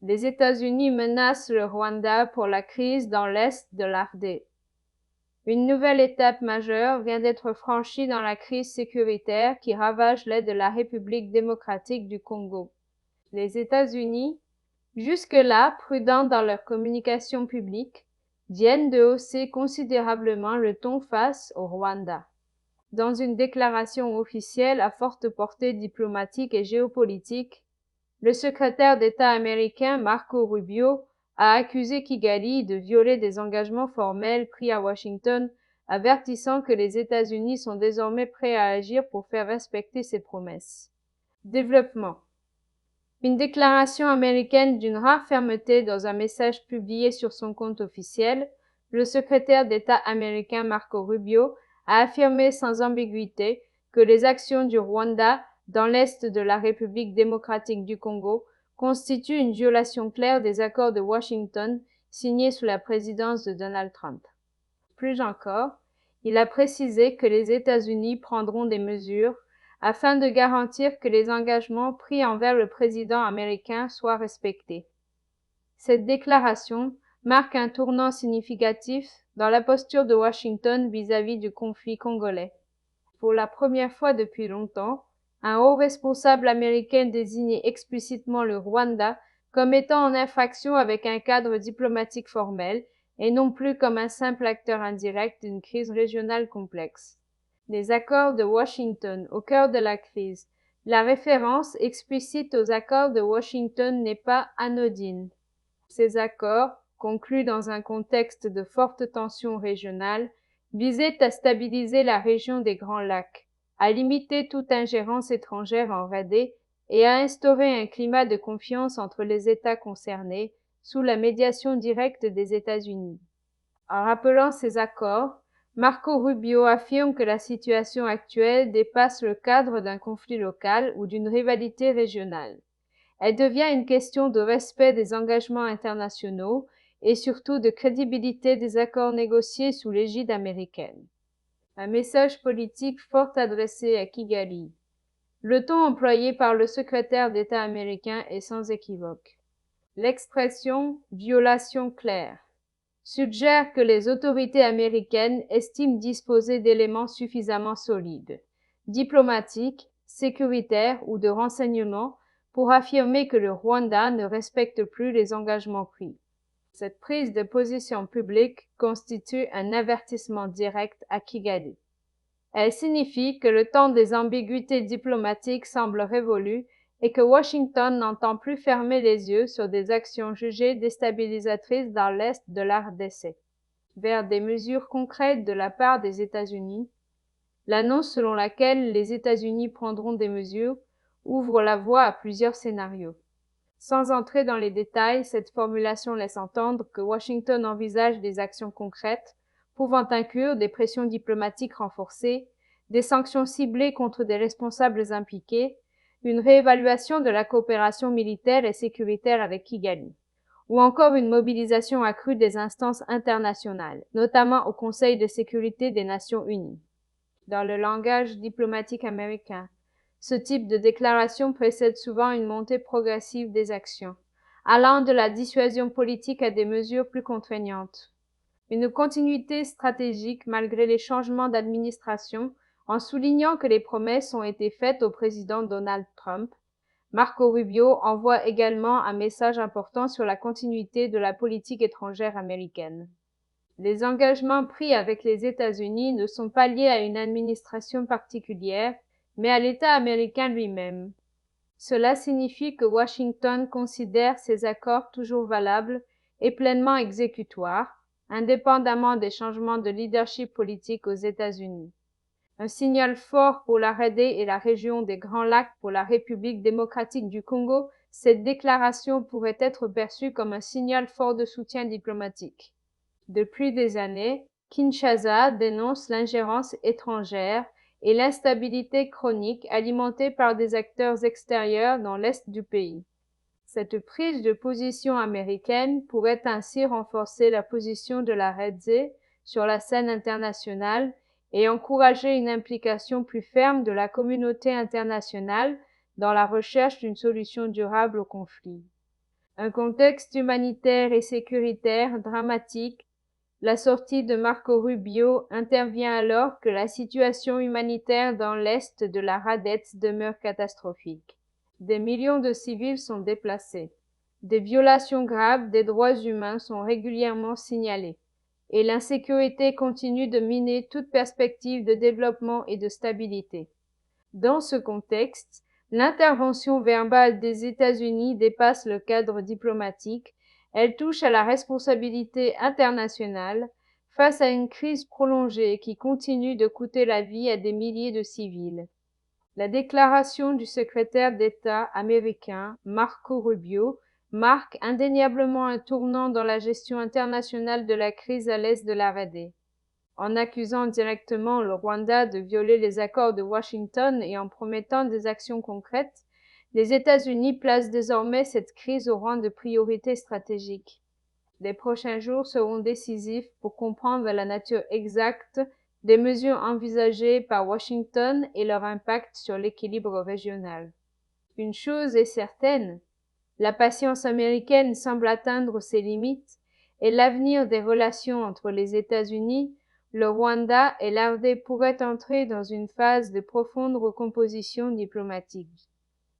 Les États-Unis menacent le Rwanda pour la crise dans l'est de l'Ardé. Une nouvelle étape majeure vient d'être franchie dans la crise sécuritaire qui ravage l'est de la République démocratique du Congo. Les États-Unis, jusque-là prudents dans leur communication publique, viennent de hausser considérablement le ton face au Rwanda. Dans une déclaration officielle à forte portée diplomatique et géopolitique, le secrétaire d'État américain Marco Rubio a accusé Kigali de violer des engagements formels pris à Washington, avertissant que les États-Unis sont désormais prêts à agir pour faire respecter ses promesses. Développement. Une déclaration américaine d'une rare fermeté dans un message publié sur son compte officiel, le secrétaire d'État américain Marco Rubio a affirmé sans ambiguïté que les actions du Rwanda dans l'est de la République démocratique du Congo constituent une violation claire des accords de Washington signés sous la présidence de Donald Trump. Plus encore, il a précisé que les États-Unis prendront des mesures afin de garantir que les engagements pris envers le président américain soient respectés. Cette déclaration marque un tournant significatif dans la posture de Washington vis-à-vis du conflit congolais. Pour la première fois depuis longtemps, un haut responsable américain désigne explicitement le Rwanda comme étant en infraction avec un cadre diplomatique formel et non plus comme un simple acteur indirect d'une crise régionale complexe. Les accords de Washington au cœur de la crise. La référence explicite aux accords de Washington n'est pas anodine. Ces accords, conclus dans un contexte de forte tension régionale, visaient à stabiliser la région des Grands Lacs, à limiter toute ingérence étrangère en RD et à instaurer un climat de confiance entre les États concernés sous la médiation directe des États-Unis. En rappelant ces accords, Marco Rubio affirme que la situation actuelle dépasse le cadre d'un conflit local ou d'une rivalité régionale. Elle devient une question de respect des engagements internationaux et surtout de crédibilité des accords négociés sous l'égide américaine. Un message politique fort adressé à Kigali. Le ton employé par le secrétaire d'État américain est sans équivoque. L'expression « violation claire » suggère que les autorités américaines estiment disposer d'éléments suffisamment solides, diplomatiques, sécuritaires ou de renseignement pour affirmer que le Rwanda ne respecte plus les engagements pris. Cette prise de position publique constitue un avertissement direct à Kigali. Elle signifie que le temps des ambiguïtés diplomatiques semble révolu et que Washington n'entend plus fermer les yeux sur des actions jugées déstabilisatrices dans l'est de la RDC. Vers des mesures concrètes de la part des États-Unis, l'annonce selon laquelle les États-Unis prendront des mesures ouvre la voie à plusieurs scénarios. Sans entrer dans les détails, cette formulation laisse entendre que Washington envisage des actions concrètes pouvant inclure des pressions diplomatiques renforcées, des sanctions ciblées contre des responsables impliqués, une réévaluation de la coopération militaire et sécuritaire avec Kigali, ou encore une mobilisation accrue des instances internationales, notamment au Conseil de sécurité des Nations unies. Dans le langage diplomatique américain, ce type de déclaration précède souvent une montée progressive des actions, allant de la dissuasion politique à des mesures plus contraignantes. Une continuité stratégique malgré les changements d'administration, en soulignant que les promesses ont été faites au président Donald Trump. Marco Rubio envoie également un message important sur la continuité de la politique étrangère américaine. Les engagements pris avec les États-Unis ne sont pas liés à une administration particulière, mais à l'État américain lui-même. Cela signifie que Washington considère ces accords toujours valables et pleinement exécutoires, indépendamment des changements de leadership politique aux États-Unis. Un signal fort pour la RD et la région des Grands Lacs pour la République démocratique du Congo, cette déclaration pourrait être perçue comme un signal fort de soutien diplomatique. Depuis des années, Kinshasa dénonce l'ingérence étrangère et l'instabilité chronique alimentée par des acteurs extérieurs dans l'est du pays. Cette prise de position américaine pourrait ainsi renforcer la position de la RD sur la scène internationale et encourager une implication plus ferme de la communauté internationale dans la recherche d'une solution durable au conflit. Un contexte humanitaire et sécuritaire dramatique. La sortie de Marco Rubio intervient alors que la situation humanitaire dans l'est de la RADETS demeure catastrophique. Des millions de civils sont déplacés. Des violations graves des droits humains sont régulièrement signalées, et l'insécurité continue de miner toute perspective de développement et de stabilité. Dans ce contexte, l'intervention verbale des États-Unis dépasse le cadre diplomatique, elle touche à la responsabilité internationale face à une crise prolongée qui continue de coûter la vie à des milliers de civils. La déclaration du secrétaire d'État américain Marco Rubio marque indéniablement un tournant dans la gestion internationale de la crise à l'est de la RADE. En accusant directement le Rwanda de violer les accords de Washington et en promettant des actions concrètes, les États-Unis placent désormais cette crise au rang de priorité stratégique. Les prochains jours seront décisifs pour comprendre la nature exacte des mesures envisagées par Washington et leur impact sur l'équilibre régional. Une chose est certaine, la patience américaine semble atteindre ses limites et l'avenir des relations entre les États-Unis, le Rwanda et l'RD pourrait entrer dans une phase de profonde recomposition diplomatique.